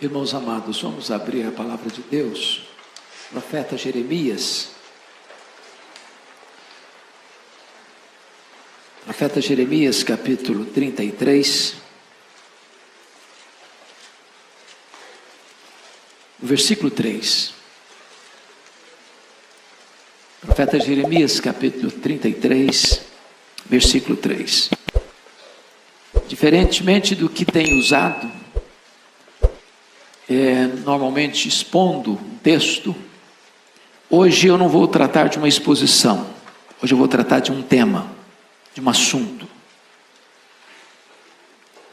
Irmãos amados, vamos abrir a palavra de Deus, profeta Jeremias. Profeta Jeremias, capítulo 33, versículo 3. Profeta Jeremias, capítulo 33, versículo 3. Diferentemente do que tem usado, normalmente expondo um texto, hoje eu não vou tratar de uma exposição, hoje eu vou tratar de um tema, de um assunto.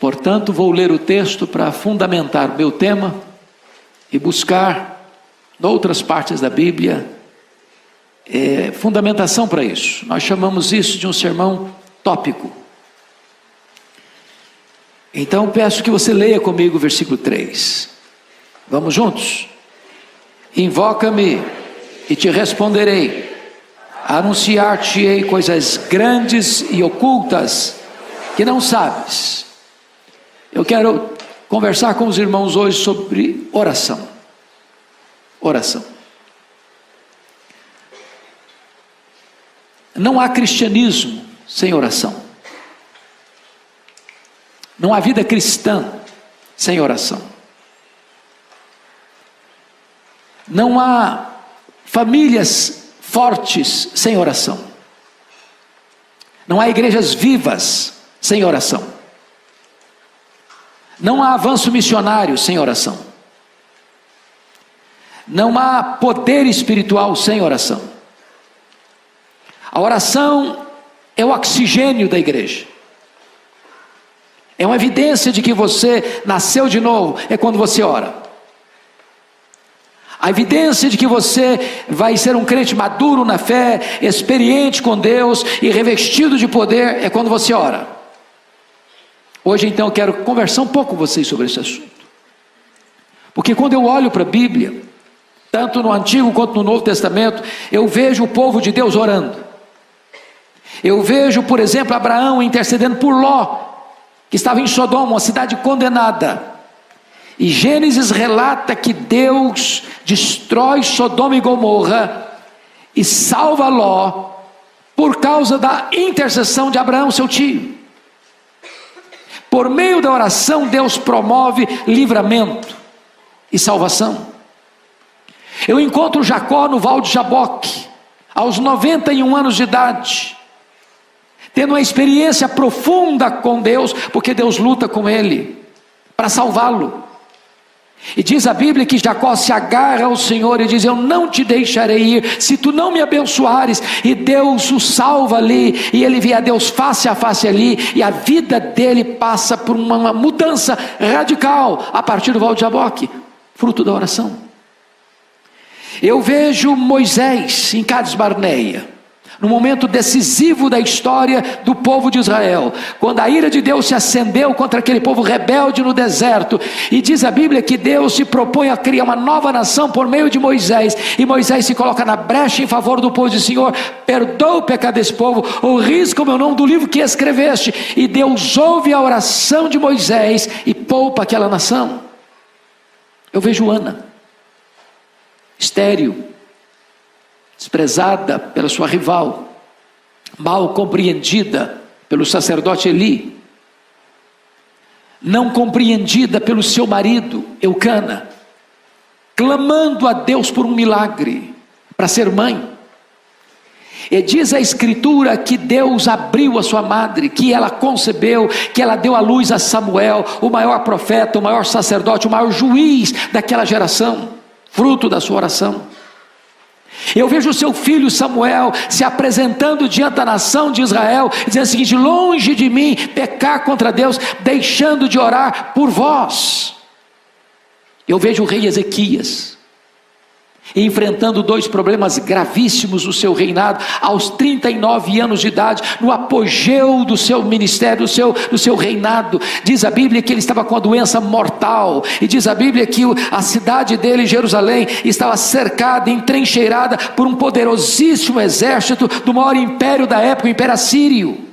Portanto, vou ler o texto para fundamentar o meu tema e buscar em outras partes da Bíblia fundamentação para isso. Nós chamamos isso de um sermão tópico. Então peço que você leia comigo o versículo 3. Vamos juntos? Invoca-me e te responderei, anunciar-te-ei coisas grandes e ocultas que não sabes. Eu quero conversar com os irmãos hoje sobre oração. Oração. Não há cristianismo sem oração. Não há vida cristã sem oração. Não há famílias fortes sem oração. Não há igrejas vivas sem oração. Não há avanço missionário sem oração. Não há poder espiritual sem oração. A oração é o oxigênio da igreja. É uma evidência de que você nasceu de novo, é quando você ora. A evidência de que você vai ser um crente maduro na fé, experiente com Deus e revestido de poder é quando você ora. Hoje então eu quero conversar um pouco com vocês sobre esse assunto. Porque quando eu olho para a Bíblia, tanto no Antigo quanto no Novo Testamento, eu vejo o povo de Deus orando. Eu vejo, por exemplo, Abraão intercedendo por Ló, que estava em Sodoma, uma cidade condenada. E Gênesis relata que Deus destrói Sodoma e Gomorra e salva Ló por causa da intercessão de Abraão, seu tio. Por meio da oração, Deus promove livramento e salvação. Eu encontro Jacó no Val de Jaboque, aos 91 anos de idade, tendo uma experiência profunda com Deus, porque Deus luta com ele para salvá-lo. E diz a Bíblia que Jacó se agarra ao Senhor e diz: eu não te deixarei ir, se tu não me abençoares. E Deus o salva ali, e ele vê a Deus face a face ali, e a vida dele passa por uma mudança radical, a partir do Val de Jaboque, fruto da oração. Eu vejo Moisés em Cades Barneia, no momento decisivo da história do povo de Israel, quando a ira de Deus se acendeu contra aquele povo rebelde no deserto, e diz a Bíblia que Deus se propõe a criar uma nova nação por meio de Moisés, e Moisés se coloca na brecha em favor do povo e diz: Senhor, perdoa o pecado desse povo, ou risca o meu nome do livro que escreveste. E Deus ouve a oração de Moisés e poupa aquela nação. Eu vejo Ana, estéril, desprezada pela sua rival, mal compreendida pelo sacerdote Eli, não compreendida pelo seu marido Eucana, clamando a Deus por um milagre para ser mãe. E diz a Escritura que Deus abriu a sua madre, que ela concebeu, que ela deu à luz a Samuel, o maior profeta, o maior sacerdote, o maior juiz daquela geração, fruto da sua oração. Eu vejo o seu filho Samuel se apresentando diante da nação de Israel, dizendo o seguinte: longe de mim pecar contra Deus, deixando de orar por vós. Eu vejo o rei Ezequias enfrentando dois problemas gravíssimos no seu reinado, aos 39 anos de idade, no apogeu do seu ministério, do seu reinado. Diz a Bíblia que ele estava com a doença mortal, e diz a Bíblia que a cidade dele, Jerusalém, estava cercada, entrincheirada por um poderosíssimo exército do maior império da época, o Império Assírio.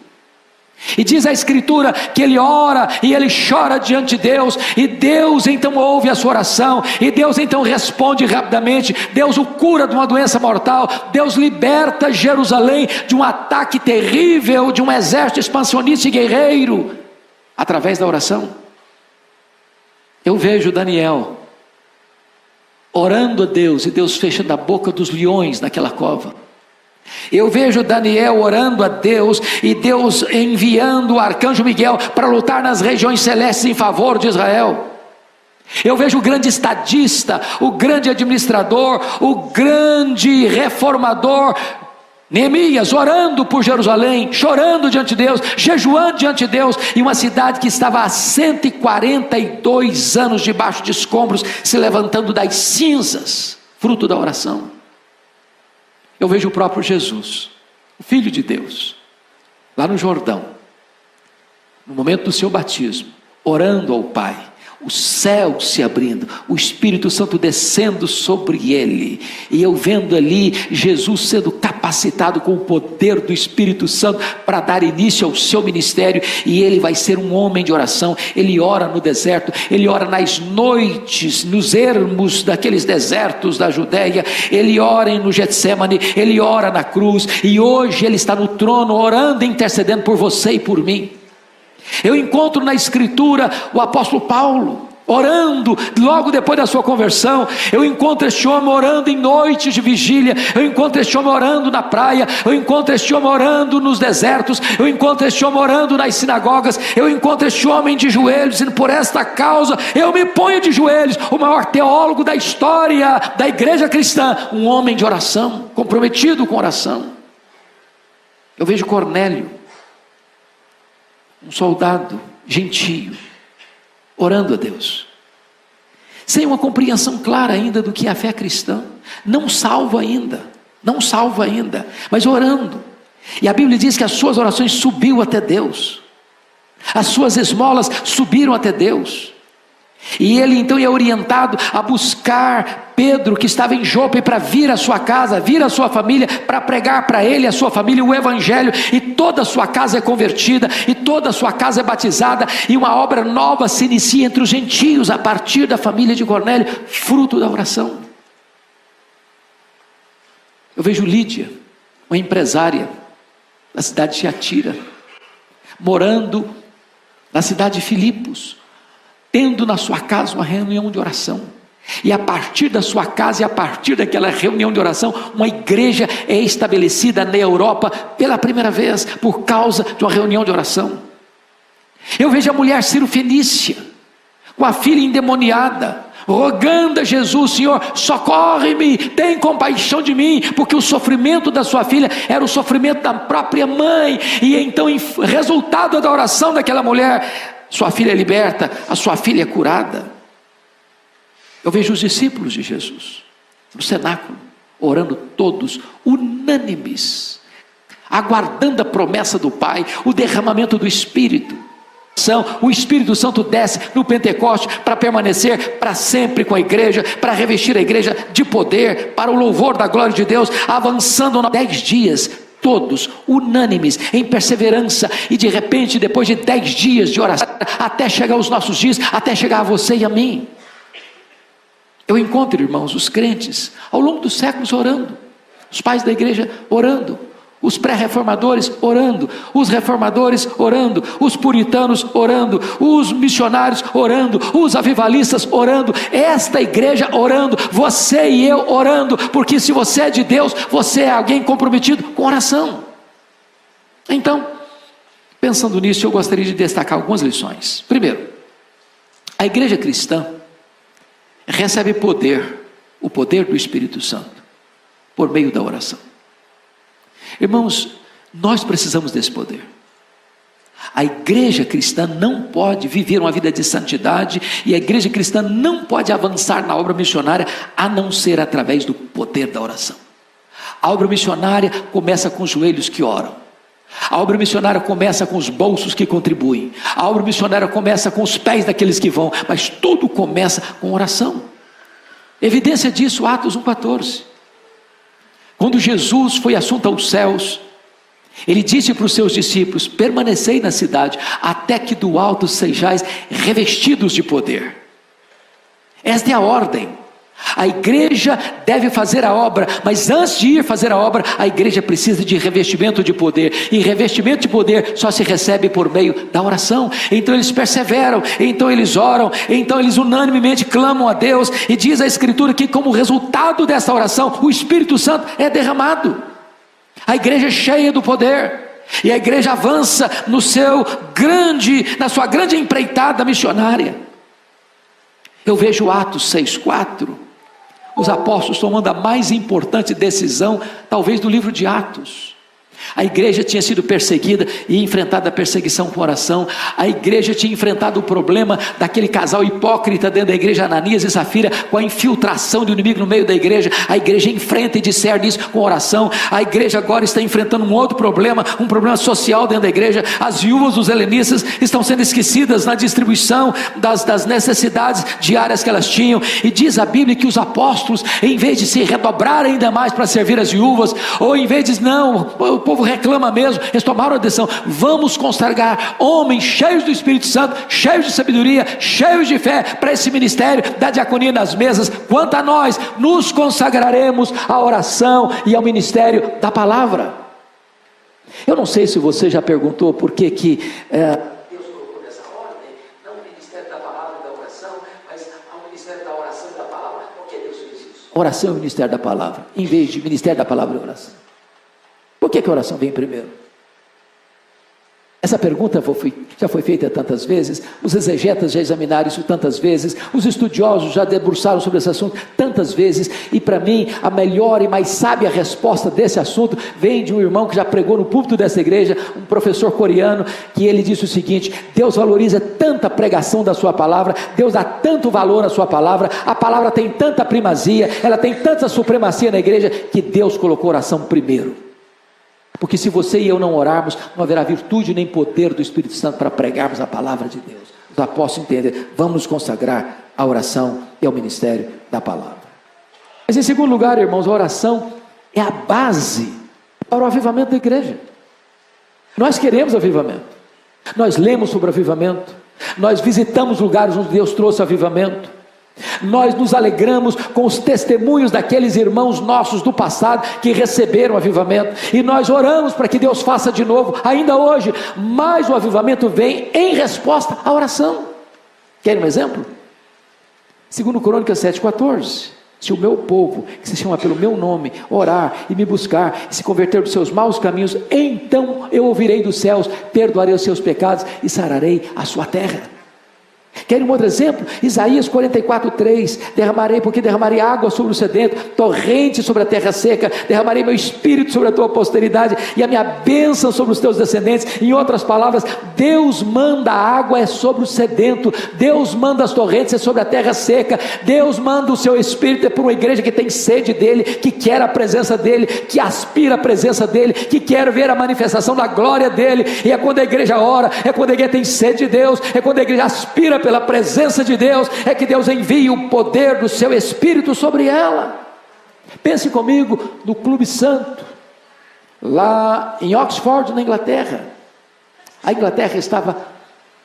E diz a Escritura que ele ora e ele chora diante de Deus, e Deus então ouve a sua oração, e Deus então responde rapidamente. Deus o cura de uma doença mortal, Deus liberta Jerusalém de um ataque terrível de um exército expansionista e guerreiro, através da oração. Eu vejo Daniel orando a Deus, e Deus fechando a boca dos leões naquela cova. Eu vejo Daniel orando a Deus, e Deus enviando o arcanjo Miguel para lutar nas regiões celestes em favor de Israel. Eu vejo o grande estadista, o grande administrador, o grande reformador Neemias orando por Jerusalém, chorando diante de Deus, jejuando diante de Deus, e uma cidade que estava há 142 anos debaixo de escombros, se levantando das cinzas, fruto da oração. Eu vejo o próprio Jesus, o Filho de Deus, lá no Jordão, no momento do seu batismo, orando ao Pai, o céu se abrindo, o Espírito Santo descendo sobre ele, e eu vendo ali Jesus sendo capacitado com o poder do Espírito Santo para dar início ao seu ministério, e ele vai ser um homem de oração. Ele ora no deserto, ele ora nas noites, nos ermos daqueles desertos da Judéia, ele ora no Getsemane, ele ora na cruz, e hoje ele está no trono orando e intercedendo por você e por mim. Eu encontro na Escritura o apóstolo Paulo orando logo depois da sua conversão. Eu encontro este homem orando em noites de vigília. Eu encontro este homem orando na praia. Eu encontro este homem orando nos desertos. Eu encontro este homem orando nas sinagogas. Eu encontro este homem de joelhos, dizendo: por esta causa eu me ponho de joelhos. O maior teólogo da história da igreja cristã, um homem de oração, comprometido com oração. Eu vejo Cornélio, um soldado gentio, orando a Deus, sem uma compreensão clara ainda do que é a fé cristã, não salvo ainda, mas orando. E a Bíblia diz que as suas orações subiu até Deus, as suas esmolas subiram até Deus. E ele então é orientado a buscar Pedro, que estava em Jope, para vir à sua casa, vir à sua família, para pregar para ele e a sua família o evangelho, e toda a sua casa é convertida, e toda a sua casa é batizada, e uma obra nova se inicia entre os gentios, a partir da família de Cornélio, fruto da oração. Eu vejo Lídia, uma empresária da cidade de Tiatira, morando na cidade de Filipos, tendo na sua casa uma reunião de oração, e a partir da sua casa e a partir daquela reunião de oração, uma igreja é estabelecida na Europa pela primeira vez, por causa de uma reunião de oração. Eu vejo a mulher Cirofenícia, com a filha endemoniada, rogando a Jesus: Senhor, socorre-me, tem compaixão de mim, porque o sofrimento da sua filha era o sofrimento da própria mãe, e então, resultado da oração daquela mulher, sua filha é liberta, a sua filha é curada. Eu vejo os discípulos de Jesus no cenáculo, orando todos unânimes, aguardando a promessa do Pai, o derramamento do Espírito. O Espírito Santo desce no Pentecoste para permanecer para sempre com a igreja, para revestir a igreja de poder, para o louvor da glória de Deus, avançando 10 dias, todos unânimes, em perseverança, e de repente, depois de 10 dias de oração, até chegar aos nossos dias, até chegar a você e a mim, eu encontro, irmãos, os crentes ao longo dos séculos orando, os pais da igreja orando, os pré-reformadores orando, os reformadores orando, os puritanos orando, os missionários orando, os avivalistas orando, esta igreja orando, você e eu orando, porque se você é de Deus, você é alguém comprometido com oração. Então, pensando nisso, eu gostaria de destacar algumas lições. Primeiro, a igreja cristã recebe poder, o poder do Espírito Santo, por meio da oração. Irmãos, nós precisamos desse poder. A igreja cristã não pode viver uma vida de santidade, e a igreja cristã não pode avançar na obra missionária a não ser através do poder da oração. A obra missionária começa com os joelhos que oram, a obra missionária começa com os bolsos que contribuem, a obra missionária começa com os pés daqueles que vão, mas tudo começa com oração. Evidência disso, Atos 1,14. Quando Jesus foi assunto aos céus, Ele disse para os seus discípulos: permanecei na cidade, até que do alto sejais revestidos de poder. Esta é a ordem. A igreja deve fazer a obra, mas antes de ir fazer a obra, a igreja precisa de revestimento de poder, e revestimento de poder só se recebe por meio da oração. Então eles perseveram, então eles oram, então eles unanimemente clamam a Deus, e diz a Escritura que como resultado dessa oração, o Espírito Santo é derramado. A igreja é cheia do poder, e a igreja avança na sua grande empreitada missionária. Eu vejo Atos 6,4, os apóstolos tomando a mais importante decisão, talvez, do livro de Atos. A igreja tinha sido perseguida e enfrentado a perseguição com oração. A igreja tinha enfrentado o problema daquele casal hipócrita dentro da igreja, Ananias e Safira, com a infiltração do inimigo no meio da igreja. A igreja enfrenta e discerne isso com oração. A igreja agora está enfrentando um outro problema, um problema social dentro da igreja. As viúvas dos helenistas estão sendo esquecidas na distribuição das necessidades diárias que elas tinham, e diz a Bíblia que os apóstolos, em vez de se redobrar ainda mais para servir as viúvas, ou em vez de o povo reclama mesmo, eles tomaram a decisão: vamos consagrar homens cheios do Espírito Santo, cheios de sabedoria, cheios de fé, para esse ministério da diaconia nas mesas. Quanto a nós, nos consagraremos à oração e ao ministério da palavra. Eu não sei se você já perguntou por que Deus colocou nessa ordem, não o ministério da palavra e da oração, mas ao ministério da oração e da palavra. Por que Deus fez isso? Oração e ministério da palavra, em vez de ministério da palavra e oração. Por que a oração vem primeiro? Essa pergunta já foi feita tantas vezes, os exegetas já examinaram isso tantas vezes, os estudiosos já debruçaram sobre esse assunto tantas vezes, e para mim a melhor e mais sábia resposta desse assunto vem de um irmão que já pregou no púlpito dessa igreja, um professor coreano, que ele disse o seguinte: Deus valoriza tanta pregação da sua palavra, Deus dá tanto valor à sua palavra, a palavra tem tanta primazia, ela tem tanta supremacia na igreja, que Deus colocou a oração primeiro. Porque se você e eu não orarmos, não haverá virtude nem poder do Espírito Santo para pregarmos a palavra de Deus. Os apóstolos entendem: vamos nos consagrar à oração e ao ministério da palavra. Mas em segundo lugar, irmãos, a oração é a base para o avivamento da igreja. Nós queremos avivamento, nós lemos sobre avivamento, nós visitamos lugares onde Deus trouxe avivamento, nós nos alegramos com os testemunhos daqueles irmãos nossos do passado que receberam avivamento, e nós oramos para que Deus faça de novo ainda hoje, mas o avivamento vem em resposta à oração. Querem um exemplo? 2 Crônicas 7,14: se o meu povo, que se chama pelo meu nome, orar e me buscar, e se converter dos seus maus caminhos, então eu ouvirei dos céus, perdoarei os seus pecados e sararei a sua terra. Querem um outro exemplo? Isaías 44,3: derramarei água sobre o sedento, torrente sobre a terra seca, derramarei meu espírito sobre a tua posteridade, e a minha bênção sobre os teus descendentes. Em outras palavras, Deus manda a água sobre o sedento, Deus manda as torrentes sobre a terra seca, Deus manda o seu espírito para uma igreja que tem sede dele, que quer a presença dele, que aspira a presença dele, que quer ver a manifestação da glória dele. E é quando a igreja ora, é quando a igreja tem sede de Deus, é quando a igreja aspira pela presença de Deus, é que Deus envia o poder do seu Espírito sobre ela. Pense comigo no Clube Santo, lá em Oxford, na Inglaterra. A Inglaterra estava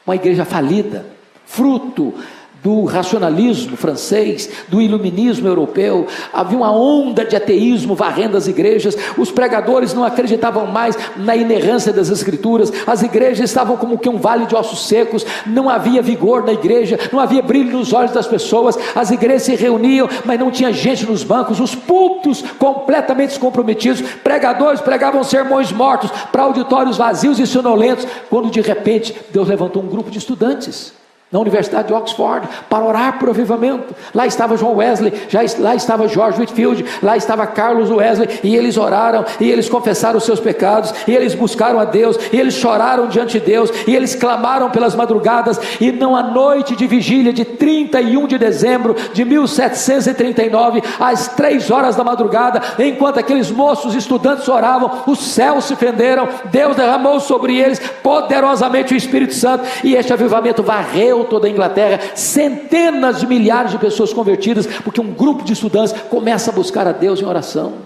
uma igreja falida, fruto do racionalismo francês, do iluminismo europeu. Havia uma onda de ateísmo varrendo as igrejas, os pregadores não acreditavam mais na inerrância das escrituras, as igrejas estavam como que um vale de ossos secos, não havia vigor na igreja, não havia brilho nos olhos das pessoas, as igrejas se reuniam, mas não tinha gente nos bancos, os púlpitos completamente descomprometidos, pregadores pregavam sermões mortos para auditórios vazios e sonolentos, quando de repente Deus levantou um grupo de estudantes na Universidade de Oxford, para orar por avivamento. Lá estava John Wesley, lá estava George Whitefield, lá estava Carlos Wesley, e eles oraram, e eles confessaram os seus pecados, e eles buscaram a Deus, e eles choraram diante de Deus, e eles clamaram pelas madrugadas, e não a noite de vigília de 31 de dezembro de 1739, às 3 horas da madrugada, enquanto aqueles moços estudantes oravam, os céus se fenderam, Deus derramou sobre eles poderosamente o Espírito Santo, e este avivamento varreu toda a Inglaterra, centenas de milhares de pessoas convertidas, porque um grupo de estudantes começa a buscar a Deus em oração.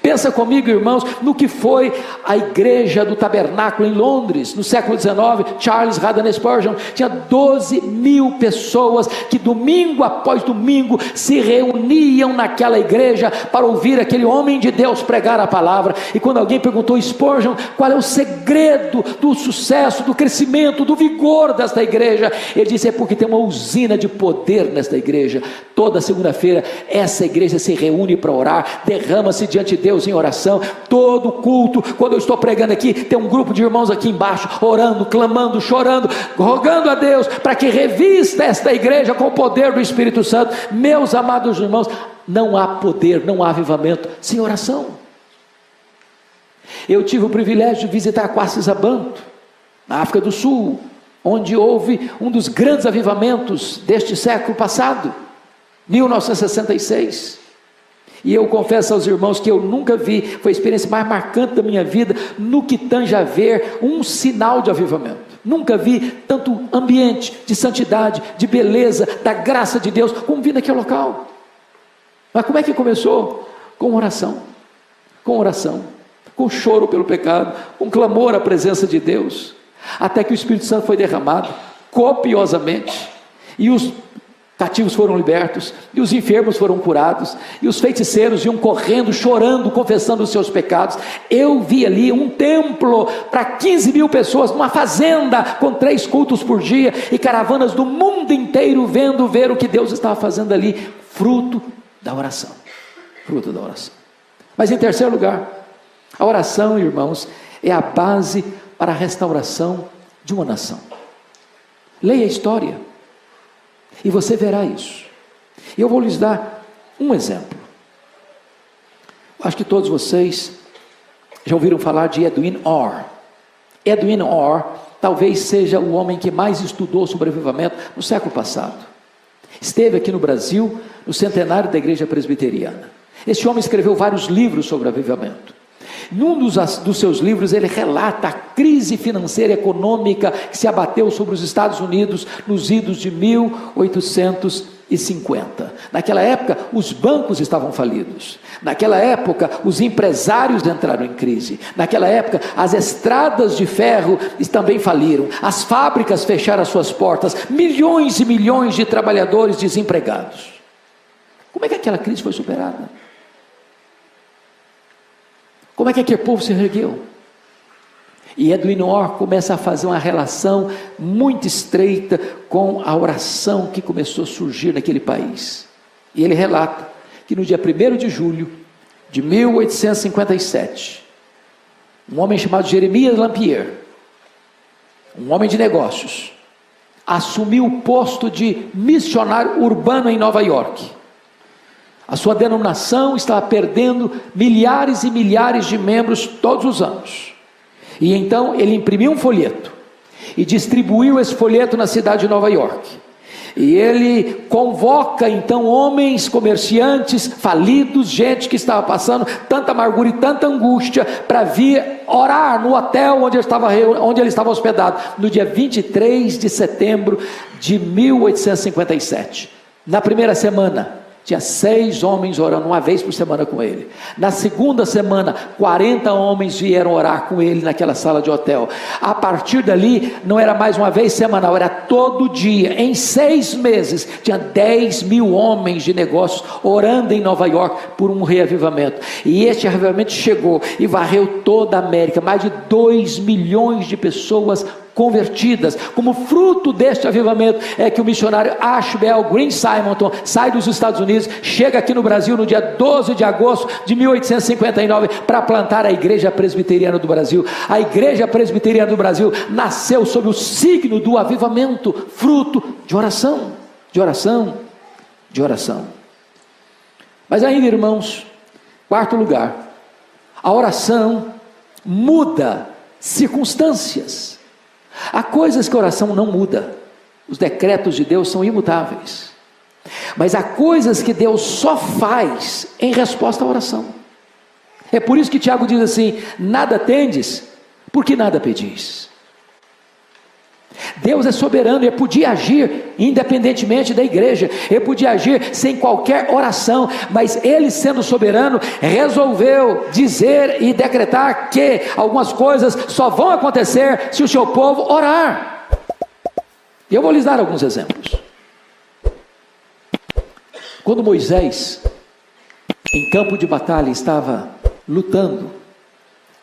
Pensa comigo, irmãos, no que foi a igreja do tabernáculo em Londres, no século XIX. Charles Haddon Spurgeon tinha 12 mil pessoas que domingo após domingo se reuniam naquela igreja para ouvir aquele homem de Deus pregar a palavra. E quando alguém perguntou a Spurgeon qual é o segredo do sucesso, do crescimento, do vigor desta igreja, ele disse: é porque tem uma usina de poder nesta igreja. Toda segunda-feira essa igreja se reúne para orar, derrama-se diante de Deus em oração. Todo culto, quando eu estou pregando aqui, tem um grupo de irmãos aqui embaixo orando, clamando, chorando, rogando a Deus para que revista esta igreja com o poder do Espírito Santo. Meus amados irmãos, não há poder, não há avivamento sem oração. Eu tive o privilégio de visitar Quacis-Abanto, na África do Sul, onde houve um dos grandes avivamentos deste século passado, 1966. E eu confesso aos irmãos que eu nunca vi, foi a experiência mais marcante da minha vida, no que tange a ver um sinal de avivamento. Nunca vi tanto ambiente de santidade, de beleza, da graça de Deus, como vi naquele local. Mas como é que começou? Com oração, com choro pelo pecado, com clamor à presença de Deus, até que o Espírito Santo foi derramado copiosamente, e os cativos foram libertos, e os enfermos foram curados, e os feiticeiros iam correndo, chorando, confessando os seus pecados. Eu vi ali um templo para 15 mil pessoas, numa fazenda, com 3 cultos por dia, e caravanas do mundo inteiro vendo ver o que Deus estava fazendo ali, fruto da oração. Mas em terceiro lugar, a oração, irmãos, é a base para a restauração de uma nação. Leia a história e você verá isso. Eu vou lhes dar um exemplo. Acho que todos vocês já ouviram falar de Edwin Orr. Edwin Orr talvez seja o homem que mais estudou sobre avivamento no século passado. Esteve aqui no Brasil no centenário da Igreja Presbiteriana. Este homem escreveu vários livros sobre avivamento. Num dos seus livros ele relata a crise financeira e econômica que se abateu sobre os Estados Unidos nos idos de 1850. Naquela época os bancos estavam falidos, naquela época os empresários entraram em crise, naquela época as estradas de ferro também faliram, as fábricas fecharam as suas portas, milhões e milhões de trabalhadores desempregados. Como é que aquela crise foi superada? Como é que aquele povo se ergueu? E Edwin Orr começa a fazer uma relação muito estreita com a oração que começou a surgir naquele país. E ele relata que no dia 1º de julho de 1857, um homem chamado Jeremias Lampier, um homem de negócios, assumiu o posto de missionário urbano em Nova York. A sua denominação estava perdendo milhares e milhares de membros todos os anos. E então ele imprimiu um folheto e distribuiu esse folheto na cidade de Nova York. E ele convoca então homens, comerciantes, falidos, gente que estava passando tanta amargura e tanta angústia, para vir orar no hotel onde ele estava hospedado, no dia 23 de setembro de 1857. Na primeira semana, tinha 6 homens orando uma vez por semana com ele. Na segunda semana, 40 homens vieram orar com ele naquela sala de hotel. A partir dali, não era mais uma vez semanal, era todo dia. Em 6 meses, tinha 10 mil homens de negócios orando em Nova York por um reavivamento. E este reavivamento chegou e varreu toda a América. Mais de 2 milhões de pessoas convertidas. Como fruto deste avivamento é que o missionário Ashbel Green Simonton sai dos Estados Unidos, chega aqui no Brasil no dia 12 de agosto de 1859 para plantar a Igreja Presbiteriana do Brasil. A Igreja Presbiteriana do Brasil nasceu sob o signo do avivamento, fruto de oração, de oração, de oração. Mas ainda, irmãos, quarto lugar, a oração muda circunstâncias. Há coisas que a oração não muda, os decretos de Deus são imutáveis, mas há coisas que Deus só faz em resposta à oração. É por isso que Tiago diz assim: nada tendes, porque nada pedis. Deus é soberano, Ele podia agir independentemente da igreja, Ele podia agir sem qualquer oração, mas Ele, sendo soberano, resolveu dizer e decretar que algumas coisas só vão acontecer se o seu povo orar. E eu vou lhes dar alguns exemplos. Quando Moisés, em campo de batalha, estava lutando,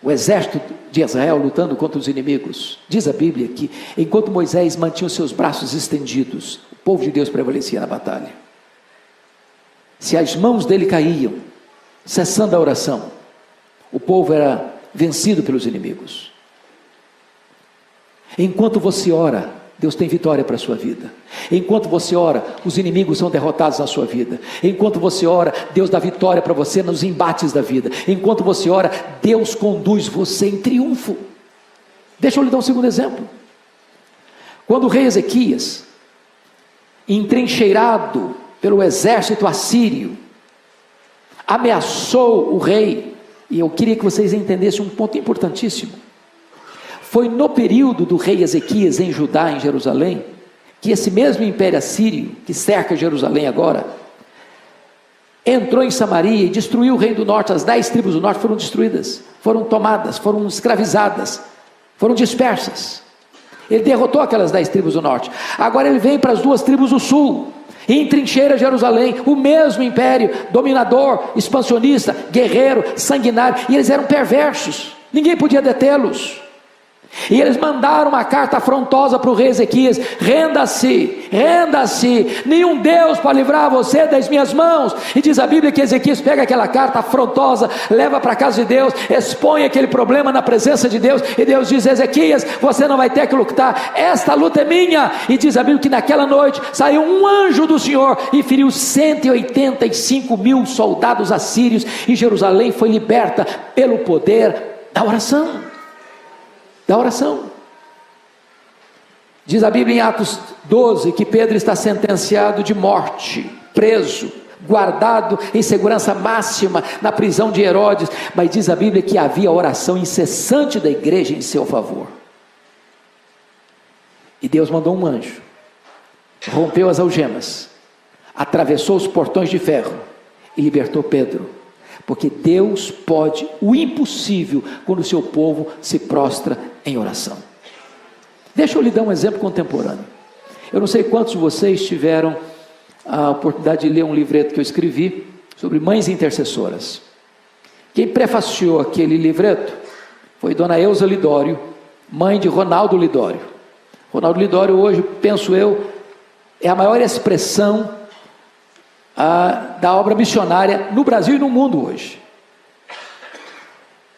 o exército de Israel lutando contra os inimigos, diz a Bíblia que enquanto Moisés mantinha os seus braços estendidos, o povo de Deus prevalecia na batalha. Se as mãos dele caíam, cessando a oração, o povo era vencido pelos inimigos. Enquanto você ora, Deus tem vitória para a sua vida. Enquanto você ora, os inimigos são derrotados na sua vida. Enquanto você ora, Deus dá vitória para você nos embates da vida. Enquanto você ora, Deus conduz você em triunfo. Deixa eu lhe dar um segundo exemplo. Quando o rei Ezequias, entrincheirado pelo exército assírio, ameaçou o rei, e eu queria que vocês entendessem um ponto importantíssimo. Foi no período do rei Ezequias em Judá, em Jerusalém, que esse mesmo império assírio, que cerca Jerusalém agora, entrou em Samaria e destruiu o reino do norte. As 10 tribos do norte foram destruídas, foram tomadas, foram escravizadas, foram dispersas. Ele derrotou aquelas 10 tribos do norte. Agora ele vem para as 2 tribos do sul, e entrincheira Jerusalém, o mesmo império, dominador, expansionista, guerreiro, sanguinário, e eles eram perversos, ninguém podia detê-los. E eles mandaram uma carta afrontosa para o rei Ezequias: renda-se, renda-se, nenhum Deus pode livrar você das minhas mãos. E diz a Bíblia que Ezequias pega aquela carta afrontosa, leva para a casa de Deus, expõe aquele problema na presença de Deus, e Deus diz: Ezequias, você não vai ter que lutar, esta luta é minha. E diz a Bíblia que naquela noite saiu um anjo do Senhor e feriu 185.000 soldados assírios, e Jerusalém foi liberta pelo poder da oração. Da oração. Diz a Bíblia em Atos 12 que Pedro está sentenciado de morte, preso, guardado em segurança máxima na prisão de Herodes, mas diz a Bíblia que havia oração incessante da igreja em seu favor. E Deus mandou um anjo, rompeu as algemas, atravessou os portões de ferro e libertou Pedro. Porque Deus pode o impossível quando o seu povo se prostra em oração. Deixa eu lhe dar um exemplo contemporâneo. Eu não sei quantos de vocês tiveram a oportunidade de ler um livreto que eu escrevi sobre mães intercessoras. Quem prefaciou aquele livreto foi Dona Eusa Lidório, mãe de Ronaldo Lidório. Ronaldo Lidório hoje, penso eu, é a maior expressão da obra missionária no Brasil e no mundo hoje.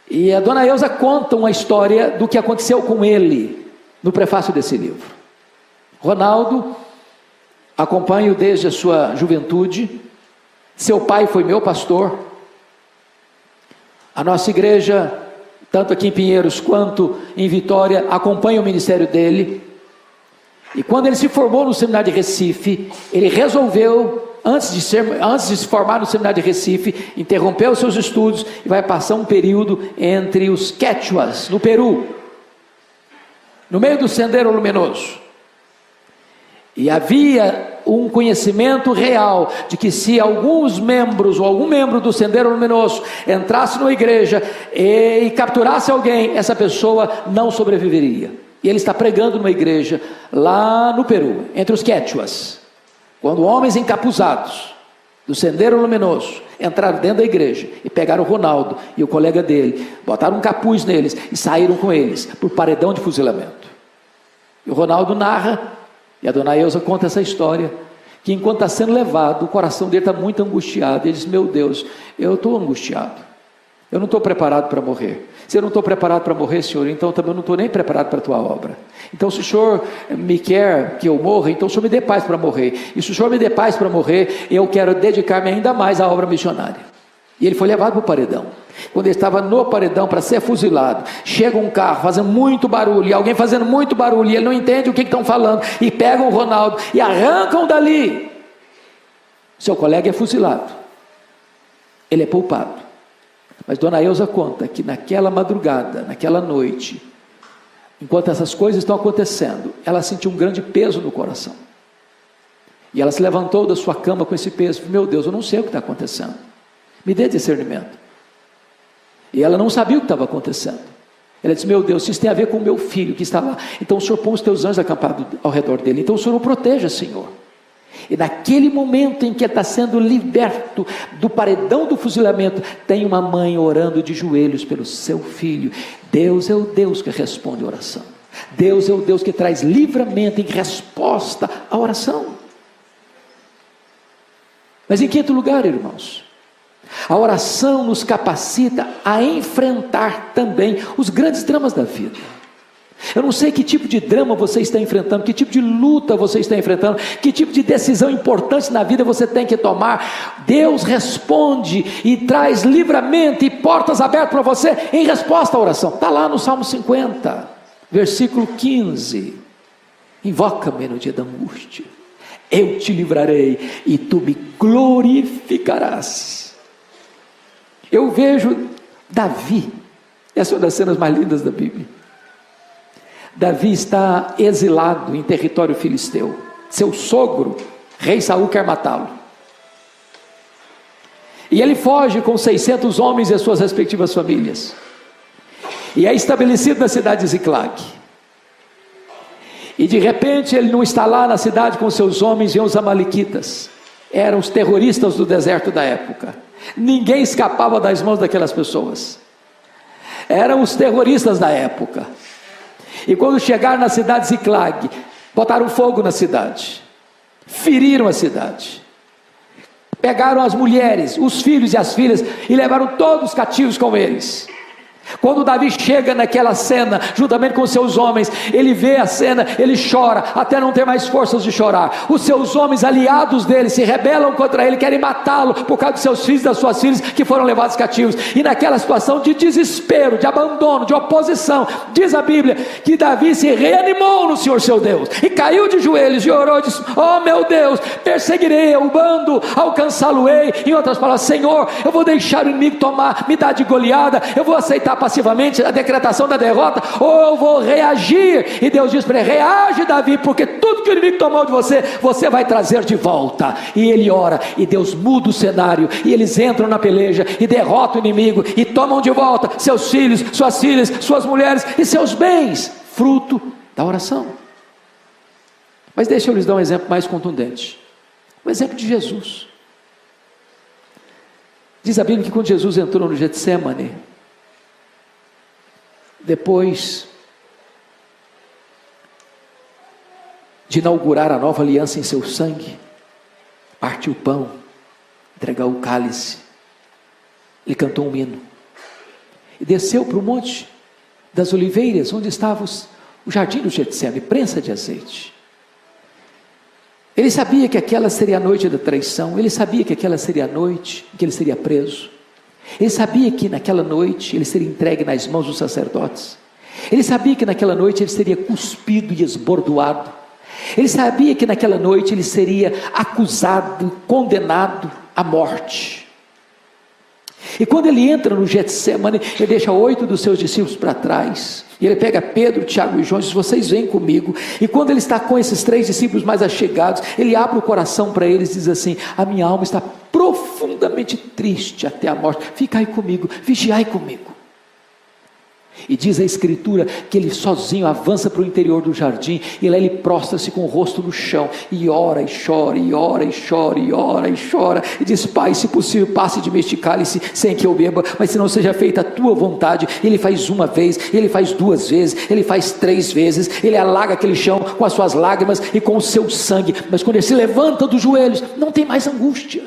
E a Dona Eusa conta uma história do que aconteceu com ele no prefácio desse livro. Ronaldo, acompanho desde a sua juventude, seu pai foi meu pastor, a nossa igreja, tanto aqui em Pinheiros quanto em Vitória, acompanha o ministério dele. E quando ele se formou no seminário de Recife, ele resolveu, antes de se formar no seminário de Recife, interrompeu os seus estudos e vai passar um período entre os Quechuas, no Peru, no meio do Sendero Luminoso. E havia um conhecimento real de que se alguns membros ou algum membro do Sendero Luminoso entrasse numa igreja e capturasse alguém, essa pessoa não sobreviveria. E ele está pregando numa igreja lá no Peru, entre os Quechuas. Quando homens encapuzados do Sendero Luminoso entraram dentro da igreja e pegaram o Ronaldo e o colega dele, botaram um capuz neles e saíram com eles por paredão de fuzilamento. E o Ronaldo narra, e a Dona Eusa conta essa história, que enquanto está sendo levado, o coração dele está muito angustiado. Ele diz: meu Deus, eu estou angustiado, eu não estou preparado para morrer. Se eu não estou preparado para morrer, Senhor, então também eu não estou nem preparado para a tua obra. Então se o Senhor me quer que eu morra, então o Senhor me dê paz para morrer. E se o Senhor me dê paz para morrer, eu quero dedicar-me ainda mais à obra missionária. E ele foi levado para o paredão. Quando ele estava no paredão para ser fuzilado, chega um carro fazendo muito barulho, e alguém fazendo muito barulho, e ele não entende o que estão falando, e pegam o Ronaldo e arrancam dali. Seu colega é fuzilado, ele é poupado. Mas Dona Eusa conta que naquela madrugada, naquela noite, Enquanto essas coisas estão acontecendo, ela sentiu um grande peso no coração. E ela se levantou da sua cama com esse peso. Meu Deus, eu não sei o que está acontecendo. Me dê discernimento. E ela não sabia o que estava acontecendo. Ela disse, meu Deus, isso tem a ver com o meu filho que está lá. Então o Senhor põe os teus anjos acampados ao redor dele. Então o Senhor o proteja, Senhor. E naquele momento em que ele está sendo liberto do paredão do fuzilamento, tem uma mãe orando de joelhos pelo seu filho. Deus é o Deus que responde a oração. Deus é o Deus que traz livramento em resposta à oração. Mas em quinto lugar, irmãos, a oração nos capacita a enfrentar também os grandes dramas da vida. Eu não sei que tipo de drama você está enfrentando, que tipo de luta você está enfrentando, que tipo de decisão importante na vida você tem que tomar. Deus responde e traz livramento e portas abertas para você em resposta à oração. Está lá no Salmo 50, versículo 15. Invoca-me no dia da angústia, eu te livrarei e tu me glorificarás. Eu vejo Davi, essa é uma das cenas mais lindas da Bíblia. Davi está exilado em território filisteu. Seu sogro, rei Saul, quer matá-lo. E ele foge com 600 homens e as suas respectivas famílias. E é estabelecido na cidade de Ziclag. E de repente ele não está lá na cidade com seus homens, e os amalequitas. Eram os terroristas do deserto da época. Ninguém escapava das mãos daquelas pessoas. Eram os terroristas da época. E quando chegaram na cidade de Ziclag, botaram fogo na cidade, feriram a cidade, pegaram as mulheres, os filhos e as filhas, e levaram todos cativos com eles. Quando Davi chega naquela cena, juntamente com seus homens, ele vê a cena, ele chora, até não ter mais forças de chorar. Os seus homens aliados dele se rebelam contra ele, querem matá-lo, por causa dos seus filhos e das suas filhas, que foram levados cativos. E naquela situação de desespero, de abandono, de oposição, diz a Bíblia, que Davi se reanimou no Senhor seu Deus, e caiu de joelhos, e orou, e disse, oh meu Deus, perseguirei o bando, alcançá-lo-ei. Em outras palavras, Senhor, eu vou deixar o inimigo tomar, me dar de goleada, eu vou aceitar passivamente a decretação da derrota, ou eu vou reagir. E Deus diz para ele, reage Davi, porque tudo que o inimigo tomou de você, você vai trazer de volta. E ele ora, e Deus muda o cenário, e eles entram na peleja, e derrotam o inimigo, e tomam de volta seus filhos, suas filhas, suas mulheres, e seus bens, fruto da oração. Mas deixa eu lhes dar um exemplo mais contundente, o exemplo de Jesus. Diz a Bíblia que quando Jesus entrou no Getsemane, depois de inaugurar a nova aliança em seu sangue, partiu o pão, entregou o cálice, ele cantou um hino, e desceu para o monte das oliveiras, onde estava o jardim do Getsemane, prensa de azeite. Ele sabia que aquela seria a noite da traição, ele sabia que aquela seria a noite em que ele seria preso. Ele sabia que naquela noite ele seria entregue nas mãos dos sacerdotes. Ele sabia que naquela noite ele seria cuspido e esbordoado. Ele sabia que naquela noite ele seria acusado, condenado à morte. E quando ele entra no Getsemane, ele deixa 8 dos seus discípulos para trás. E ele pega Pedro, Tiago e João e diz, vocês vêm comigo. E quando ele está com esses 3 discípulos mais achegados, ele abre o coração para eles e diz assim, a minha alma está profundamente triste até a morte, ficai comigo, vigiai comigo. E diz a Escritura que ele sozinho avança para o interior do jardim, e lá ele prostra-se com o rosto no chão, e ora e chora, e ora e chora, e ora e chora, e diz, Pai, se possível passe de mim este cálice sem que eu beba, mas se não seja feita a tua vontade. Ele faz uma vez, ele faz 2 vezes, ele faz 3 vezes, ele alaga aquele chão com as suas lágrimas e com o seu sangue, mas quando ele se levanta dos joelhos, não tem mais angústia,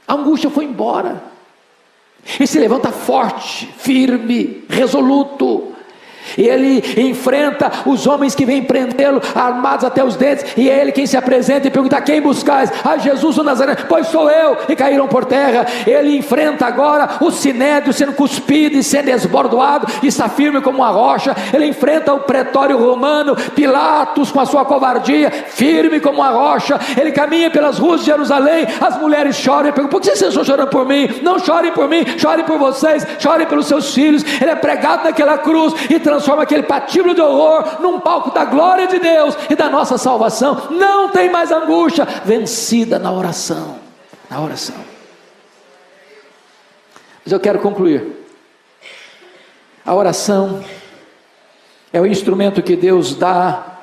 a angústia foi embora. E se levanta forte, firme, resoluto. E ele enfrenta os homens que vêm prendê-lo, armados até os dentes, e é ele quem se apresenta e pergunta, quem buscais? A Jesus o Nazareno, pois sou eu, e caíram por terra. Ele enfrenta agora o sinédrio sendo cuspido e sendo esbordoado, e está firme como uma rocha. Ele enfrenta o pretório romano, Pilatos com a sua covardia, firme como uma rocha. Ele caminha pelas ruas de Jerusalém, as mulheres choram e perguntam, por que vocês estão chorando por mim? Não chorem por mim, chorem por vocês, chorem pelos seus filhos. Ele é pregado naquela cruz e transforma transforma aquele patíbulo de horror num palco da glória de Deus e da nossa salvação. Não tem mais angústia, vencida na oração, na oração. Mas eu quero concluir. A oração é o instrumento que Deus dá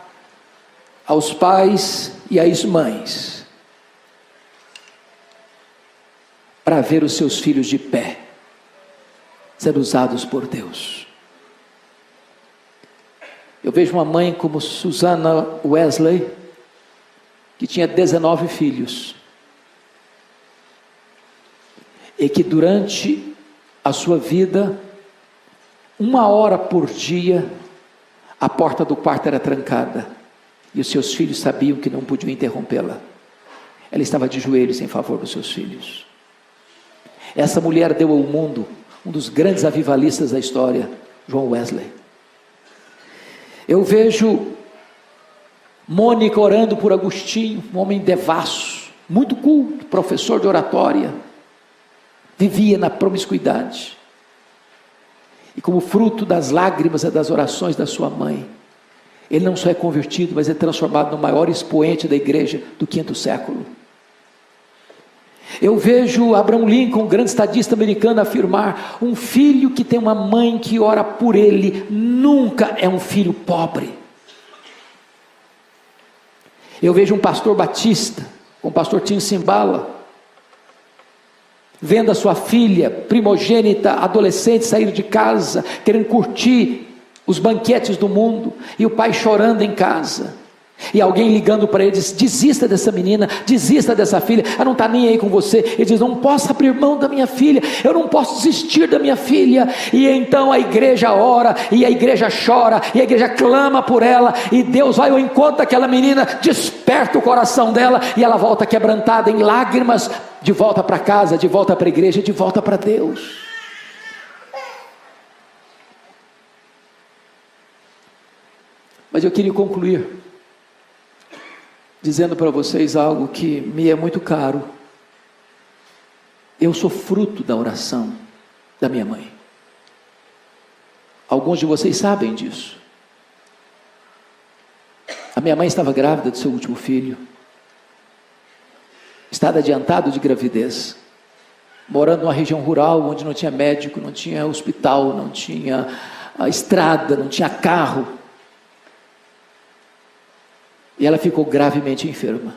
aos pais e às mães para ver os seus filhos de pé, sendo usados por Deus. Eu vejo uma mãe como Susana Wesley, que tinha 19 filhos, e que durante a sua vida, 1 hora por dia, a porta do quarto era trancada, e os seus filhos sabiam que não podiam interrompê-la. Ela estava de joelhos em favor dos seus filhos. Essa mulher deu ao mundo um dos grandes avivalistas da história, John Wesley. Eu vejo Mônica orando por Agostinho, um homem devasso, muito culto, professor de oratória, vivia na promiscuidade, e como fruto das lágrimas e das orações da sua mãe, ele não só é convertido, mas é transformado no maior expoente da igreja do 5º século. Eu vejo Abraham Lincoln, um grande estadista americano, afirmar: um filho que tem uma mãe que ora por ele, nunca é um filho pobre. Eu vejo um pastor batista, o pastor Tim Simbala, vendo a sua filha primogênita, adolescente, sair de casa, querendo curtir os banquetes do mundo, e o pai chorando em casa, e alguém ligando para ele, diz: desista dessa menina, desista dessa filha, ela não está nem aí com você. Ele diz: não posso abrir mão da minha filha, eu não posso desistir da minha filha. E então a igreja ora, e a igreja chora, e a igreja clama por ela, e Deus vai ao encontro daquela menina, desperta o coração dela, e ela volta quebrantada em lágrimas, de volta para casa, de volta para a igreja, de volta para Deus. Mas eu queria concluir dizendo para vocês algo que me é muito caro. Eu sou fruto da oração da minha mãe. Alguns de vocês sabem disso. A minha mãe estava grávida do seu último filho, estado adiantado de gravidez, morando numa região rural, onde não tinha médico, não tinha hospital, não tinha estrada, não tinha carro. E ela ficou gravemente enferma.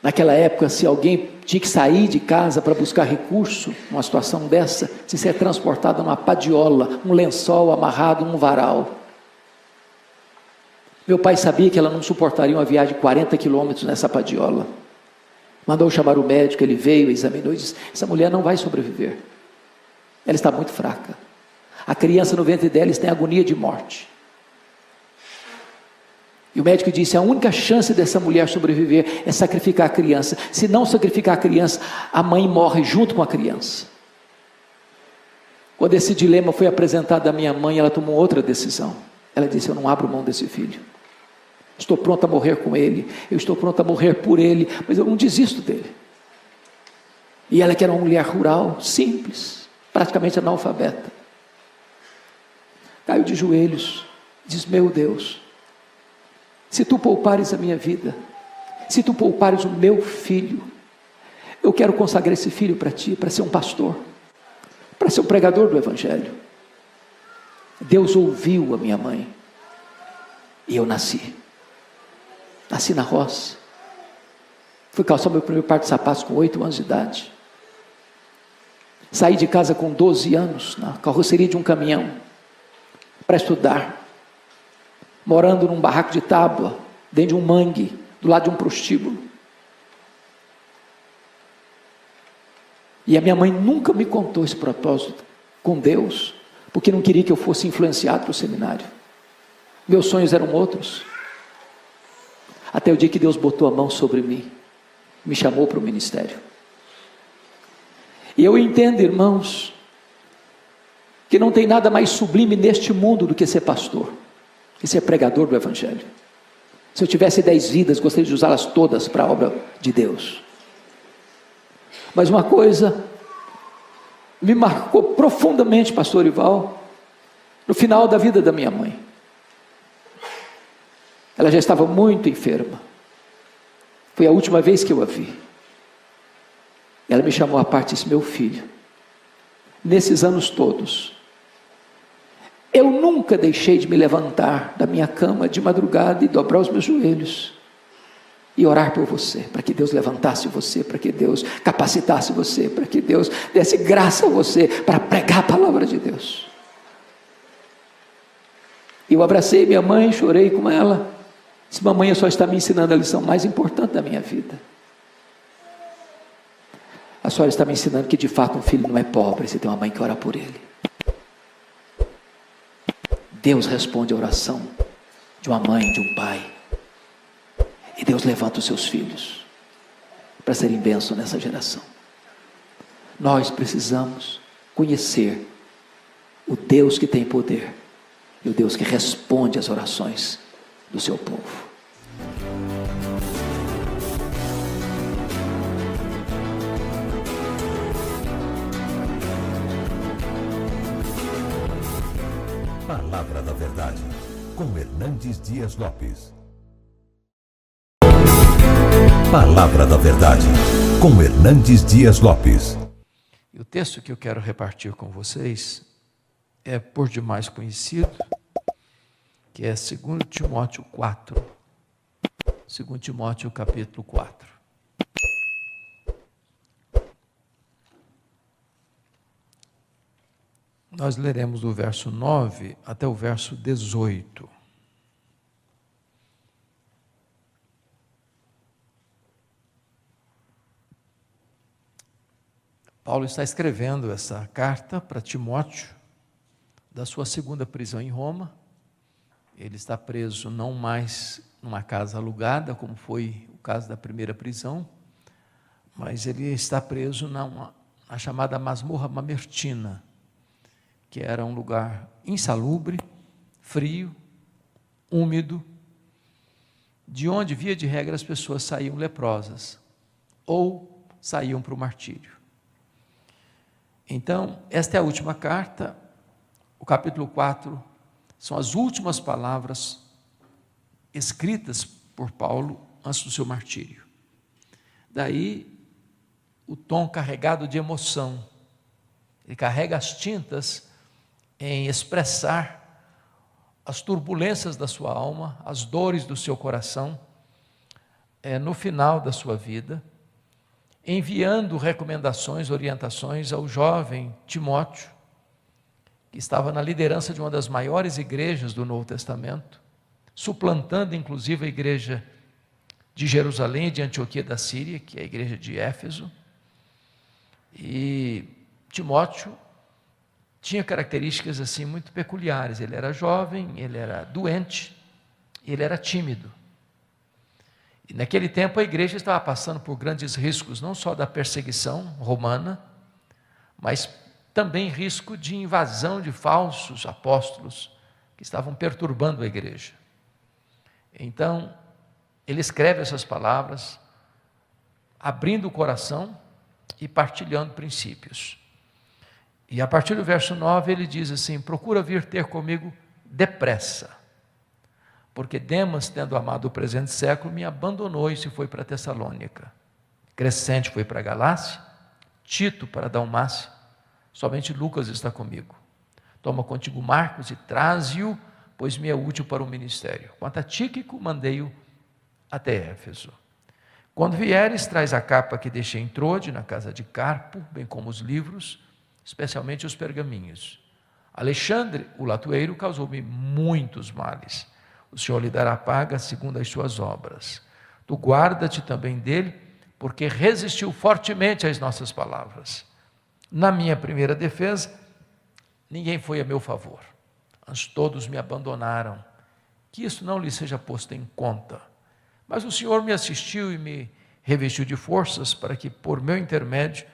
Naquela época, se alguém tinha que sair de casa para buscar recurso, numa situação dessa, se ser transportado numa padiola, um lençol amarrado num varal. Meu pai sabia que ela não suportaria uma viagem de 40 quilômetros nessa padiola. Mandou chamar o médico, ele veio, examinou e disse: essa mulher não vai sobreviver. Ela está muito fraca. A criança no ventre dela está em agonia de morte. E o médico disse: a única chance dessa mulher sobreviver é sacrificar a criança. Se não sacrificar a criança, a mãe morre junto com a criança. Quando esse dilema foi apresentado à minha mãe, ela tomou outra decisão. Ela disse: eu não abro mão desse filho. Estou pronta a morrer com ele, eu estou pronta a morrer por ele, mas eu não desisto dele. E ela, que era uma mulher rural, simples, praticamente analfabeta, caiu de joelhos, diz: meu Deus, se tu poupares a minha vida, se tu poupares o meu filho, eu quero consagrar esse filho para ti, para ser um pastor, para ser um pregador do evangelho. Deus ouviu a minha mãe, e eu nasci na roça. Fui calçar meu primeiro par de sapatos com 8 anos de idade. Saí de casa com 12 anos, na carroceria de um caminhão, para estudar, morando num barraco de tábua, dentro de um mangue, do lado de um prostíbulo. E a minha mãe nunca me contou esse propósito com Deus, porque não queria que eu fosse influenciado para o seminário. Meus sonhos eram outros. Até o dia que Deus botou a mão sobre mim, me chamou para o ministério. E eu entendo, irmãos, que não tem nada mais sublime neste mundo do que ser pastor, que ser pregador do evangelho. Se eu tivesse 10 vidas, gostaria de usá-las todas para a obra de Deus. Mas uma coisa me marcou profundamente, pastor Ival, no final da vida da minha mãe. Ela já estava muito enferma. Foi a última vez que eu a vi. Ela me chamou à parte e disse: meu filho, nesses anos todos, eu nunca deixei de me levantar da minha cama de madrugada e dobrar os meus joelhos e orar por você, para que Deus levantasse você, para que Deus capacitasse você, para que Deus desse graça a você para pregar a palavra de Deus. Eu abracei minha mãe, chorei com ela, disse: mamãe, só está me ensinando a lição mais importante da minha vida. A senhora está me ensinando que de fato um filho não é pobre, você tem uma mãe que ora por ele. Deus responde a oração de uma mãe, de um pai, e Deus levanta os seus filhos para serem bênção nessa geração. Nós precisamos conhecer o Deus que tem poder e o Deus que responde às orações do seu povo. Palavra da Verdade, com Hernandes Dias Lopes. Palavra da Verdade, com Hernandes Dias Lopes. E o texto que eu quero repartir com vocês é por demais conhecido, que é 2 Timóteo 4. 2 Timóteo capítulo 4. Nós leremos do verso 9 até o verso 18. Paulo está escrevendo essa carta para Timóteo, da sua segunda prisão em Roma. Ele está preso não mais numa casa alugada, como foi o caso da primeira prisão, mas ele está preso na chamada masmorra mamertina, que era um lugar insalubre, frio, úmido, de onde, via de regra, as pessoas saíam leprosas, ou saíam para o martírio. Então, esta é a última carta, o capítulo 4, são as últimas palavras escritas por Paulo antes do seu martírio. Daí, o tom carregado de emoção, ele carrega as tintas em expressar as turbulências da sua alma, as dores do seu coração, no final da sua vida, enviando recomendações, orientações ao jovem Timóteo, que estava na liderança de uma das maiores igrejas do Novo Testamento, suplantando inclusive a igreja de Jerusalém e de Antioquia da Síria, que é a igreja de Éfeso. E Timóteo tinha características assim muito peculiares. Ele era jovem, ele era doente, ele era tímido. E naquele tempo a igreja estava passando por grandes riscos, não só da perseguição romana, mas também risco de invasão de falsos apóstolos que estavam perturbando a igreja. Então, ele escreve essas palavras, abrindo o coração e partilhando princípios. E a partir do verso 9 ele diz assim: procura vir ter comigo depressa, porque Demas, tendo amado o presente século, me abandonou e se foi para Tessalônica. Crescente foi para a Galácia, Tito para a Dalmácia, somente Lucas está comigo. Toma contigo Marcos e traze-o, pois me é útil para o ministério. Quanto a Tíquico, mandei-o até Éfeso. Quando vieres, traz a capa que deixei em Trode, na casa de Carpo, bem como os livros, especialmente os pergaminhos. Alexandre, o latoeiro, causou-me muitos males. O Senhor lhe dará paga segundo as suas obras. Tu guarda-te também dele, porque resistiu fortemente às nossas palavras. Na minha primeira defesa, ninguém foi a meu favor, antes todos me abandonaram. Que isso não lhe seja posto em conta. Mas o Senhor me assistiu e me revestiu de forças para que, por meu intermédio,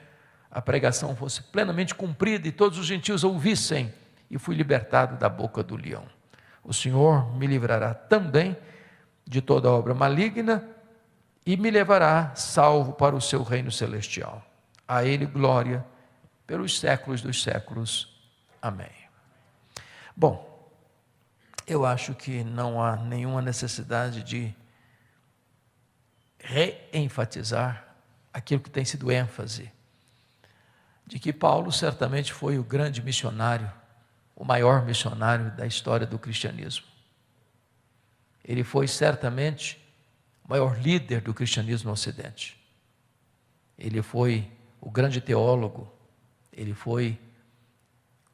a pregação fosse plenamente cumprida e todos os gentios ouvissem, e fui libertado da boca do leão. O Senhor me livrará também de toda obra maligna e me levará salvo para o seu reino celestial. A Ele glória pelos séculos dos séculos. Amém. Bom, eu acho que não há nenhuma necessidade de reenfatizar aquilo que tem sido ênfase, de que Paulo certamente foi o grande missionário, o maior missionário da história do cristianismo. Ele foi certamente o maior líder do cristianismo no Ocidente. Ele foi o grande teólogo, ele foi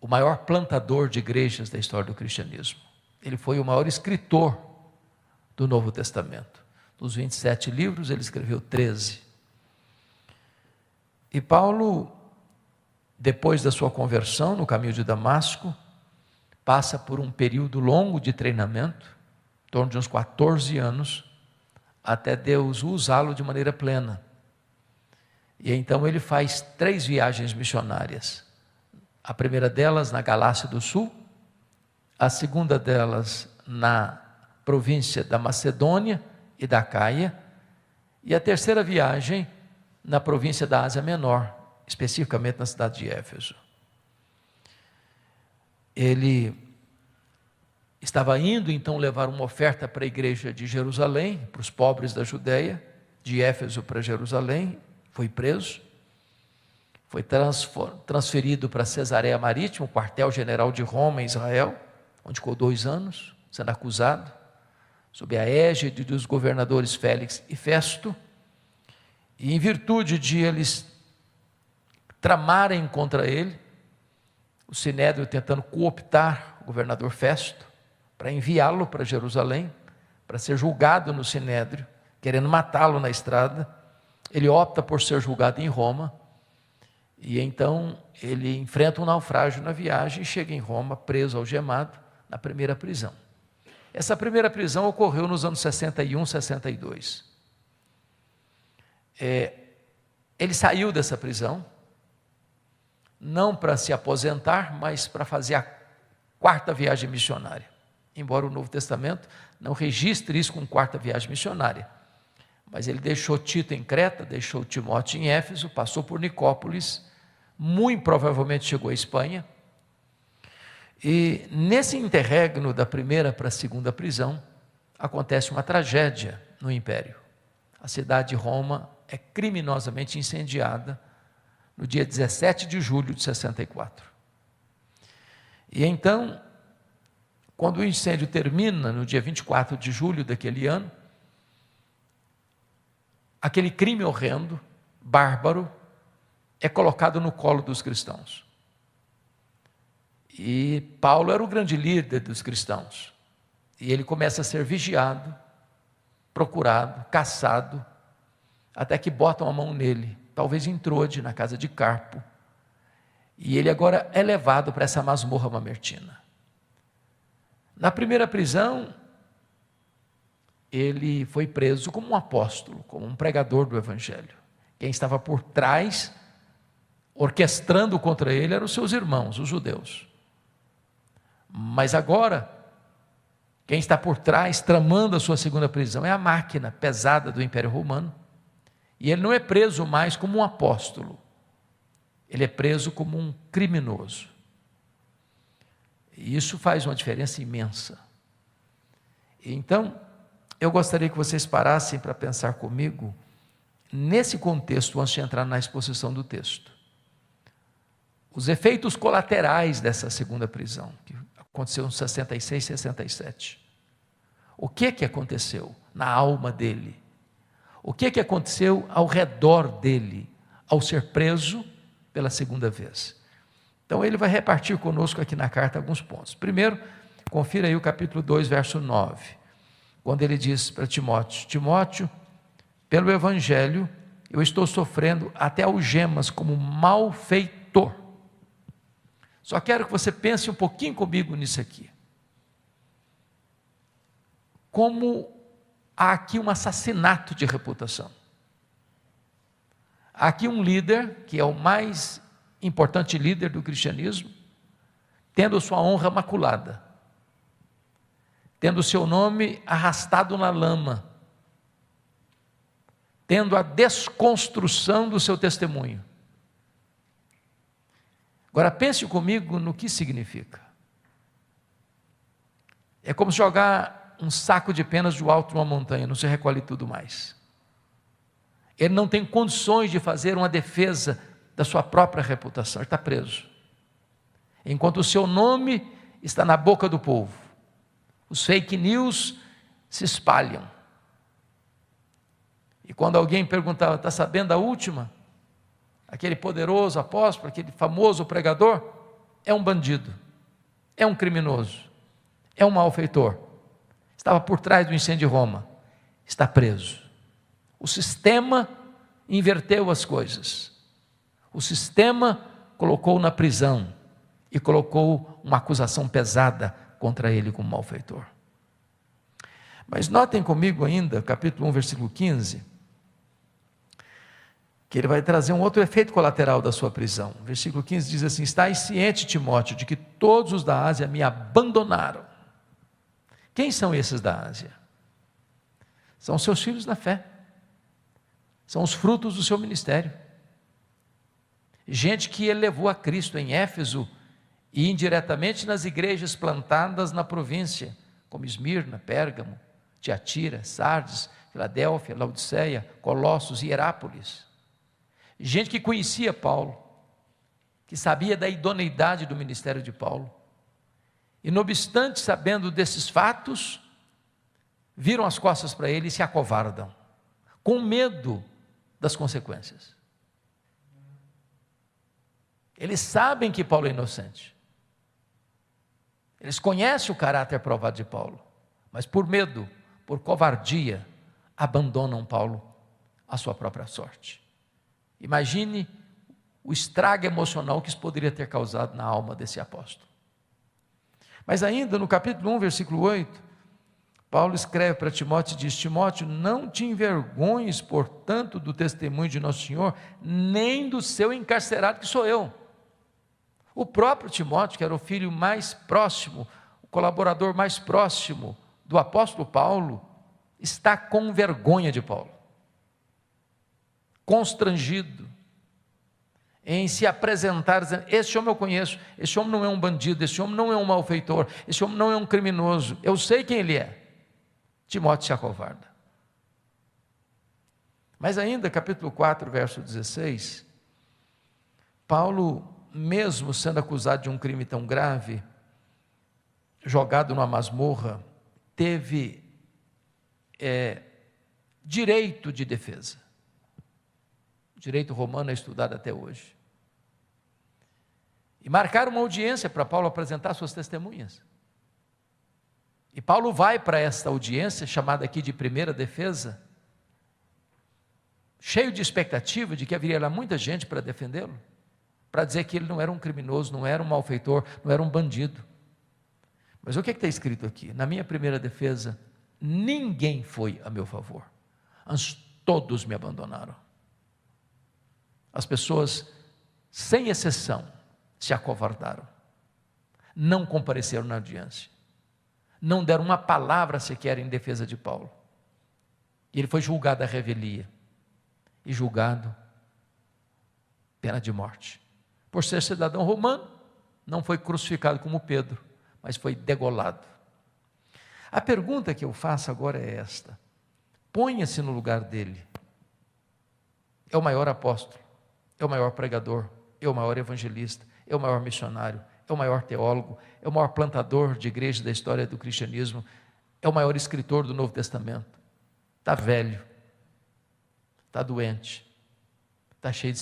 o maior plantador de igrejas da história do cristianismo. Ele foi o maior escritor do Novo Testamento. Dos 27 livros, ele escreveu 13. E Paulo, depois da sua conversão no caminho de Damasco, passa por um período longo de treinamento, em torno de uns 14 anos, até Deus usá-lo de maneira plena. E então ele faz 3 viagens missionárias. A primeira delas na Galácia do Sul, a segunda delas na província da Macedônia e da Caia, e a terceira viagem na província da Ásia Menor, especificamente na cidade de Éfeso. Ele estava indo então levar uma oferta para a igreja de Jerusalém, para os pobres da Judeia, de Éfeso para Jerusalém, foi preso, foi transferido para Cesareia Marítima, o quartel-general de Roma em Israel, onde ficou 2 anos, sendo acusado, sob a égide dos governadores Félix e Festo, e em virtude de eles tramarem contra ele, o Sinédrio tentando cooptar o governador Festo, para enviá-lo para Jerusalém, para ser julgado no Sinédrio, querendo matá-lo na estrada, ele opta por ser julgado em Roma, e então ele enfrenta um naufrágio na viagem e chega em Roma, preso, algemado, na primeira prisão. Essa primeira prisão ocorreu nos anos 61, 62. Ele saiu dessa prisão, não para se aposentar, mas para fazer a 4ª viagem missionária. Embora o Novo Testamento não registre isso como 4ª viagem missionária. Mas ele deixou Tito em Creta, deixou Timóteo em Éfeso, passou por Nicópolis, muito provavelmente chegou à Espanha. E nesse interregno da primeira para a segunda prisão, acontece uma tragédia no Império. A cidade de Roma é criminosamente incendiada no dia 17 de julho de 64. E então, quando o incêndio termina, no dia 24 de julho daquele ano, aquele crime horrendo, bárbaro, é colocado no colo dos cristãos. E Paulo era o grande líder dos cristãos. E ele começa a ser vigiado, procurado, caçado, até que botam a mão nele, talvez em Trode, na casa de Carpo. E ele agora é levado para essa masmorra mamertina. Na primeira prisão, ele foi preso como um apóstolo, como um pregador do Evangelho. Quem estava por trás, orquestrando contra ele, eram os seus irmãos, os judeus. Mas agora, quem está por trás, tramando a sua segunda prisão, é a máquina pesada do Império Romano. E ele não é preso mais como um apóstolo, ele é preso como um criminoso. E isso faz uma diferença imensa. Então, eu gostaria que vocês parassem para pensar comigo, nesse contexto, antes de entrar na exposição do texto. Os efeitos colaterais dessa segunda prisão, que aconteceu em 66, 67. O que aconteceu na alma dele? O que aconteceu ao redor dele, ao ser preso pela segunda vez? Então ele vai repartir conosco aqui na carta alguns pontos. Primeiro, confira aí o capítulo 2, verso 9, quando ele diz para Timóteo: Timóteo, pelo Evangelho, eu estou sofrendo até algemas como malfeitor. Só quero que você pense um pouquinho comigo nisso aqui. Como há aqui um assassinato de reputação. Há aqui um líder, que é o mais importante líder do cristianismo, tendo sua honra maculada, tendo seu nome arrastado na lama, tendo a desconstrução do seu testemunho. Agora pense comigo no que significa. É como jogar um saco de penas do alto de uma montanha, não se recolhe tudo mais. Ele não tem condições de fazer uma defesa da sua própria reputação, ele está preso. Enquanto o seu nome está na boca do povo, os fake news se espalham. E quando alguém perguntava, está sabendo a última? Aquele poderoso apóstolo, aquele famoso pregador, é um bandido, é um criminoso, é um malfeitor. Estava por trás do incêndio de Roma, está preso. O sistema inverteu as coisas. O sistema colocou na prisão e colocou uma acusação pesada contra ele como malfeitor. Mas notem comigo ainda, capítulo 1, versículo 15, que ele vai trazer um outro efeito colateral da sua prisão. Versículo 15 diz assim: estais ciente, Timóteo, de que todos os da Ásia me abandonaram. Quem são esses da Ásia? São seus filhos na fé. São os frutos do seu ministério. Gente que ele levou a Cristo em Éfeso e indiretamente nas igrejas plantadas na província, como Esmirna, Pérgamo, Tiatira, Sardes, Filadélfia, Laodiceia, Colossos e Hierápolis. Gente que conhecia Paulo, que sabia da idoneidade do ministério de Paulo. E não obstante, sabendo desses fatos, viram as costas para ele e se acovardam, com medo das consequências. Eles sabem que Paulo é inocente. Eles conhecem o caráter provado de Paulo, mas por medo, por covardia, abandonam Paulo à sua própria sorte. Imagine o estrago emocional que isso poderia ter causado na alma desse apóstolo. Mas ainda no capítulo 1, versículo 8, Paulo escreve para Timóteo e diz: Timóteo, não te envergonhes, portanto, do testemunho de nosso Senhor, nem do seu encarcerado, que sou eu. O próprio Timóteo, que era o filho mais próximo, o colaborador mais próximo do apóstolo Paulo, está com vergonha de Paulo, constrangido em se apresentar, dizendo: esse homem eu conheço, esse homem não é um bandido, esse homem não é um malfeitor, esse homem não é um criminoso, eu sei quem ele é. Timóteo se acovarda. Mas ainda, capítulo 4, verso 16, Paulo, mesmo sendo acusado de um crime tão grave, jogado numa masmorra, teve direito de defesa. O direito romano é estudado até hoje. E marcaram uma audiência para Paulo apresentar suas testemunhas. E Paulo vai para esta audiência, chamada aqui de primeira defesa, cheio de expectativa de que haveria lá muita gente para defendê-lo, para dizer que ele não era um criminoso, não era um malfeitor, não era um bandido. Mas o que está escrito aqui? Na minha primeira defesa, ninguém foi a meu favor, antes todos me abandonaram. As pessoas, sem exceção, se acovardaram, não compareceram na audiência, não deram uma palavra sequer em defesa de Paulo. E ele foi julgado à revelia, e julgado pena de morte. Por ser cidadão romano, não foi crucificado como Pedro, mas foi degolado. A pergunta que eu faço agora é esta: ponha-se no lugar dele. É o maior apóstolo, é o maior pregador, é o maior evangelista, é o maior missionário, é o maior teólogo, é o maior plantador de igreja da história do cristianismo, é o maior escritor do Novo Testamento. Está velho, está doente, está cheio de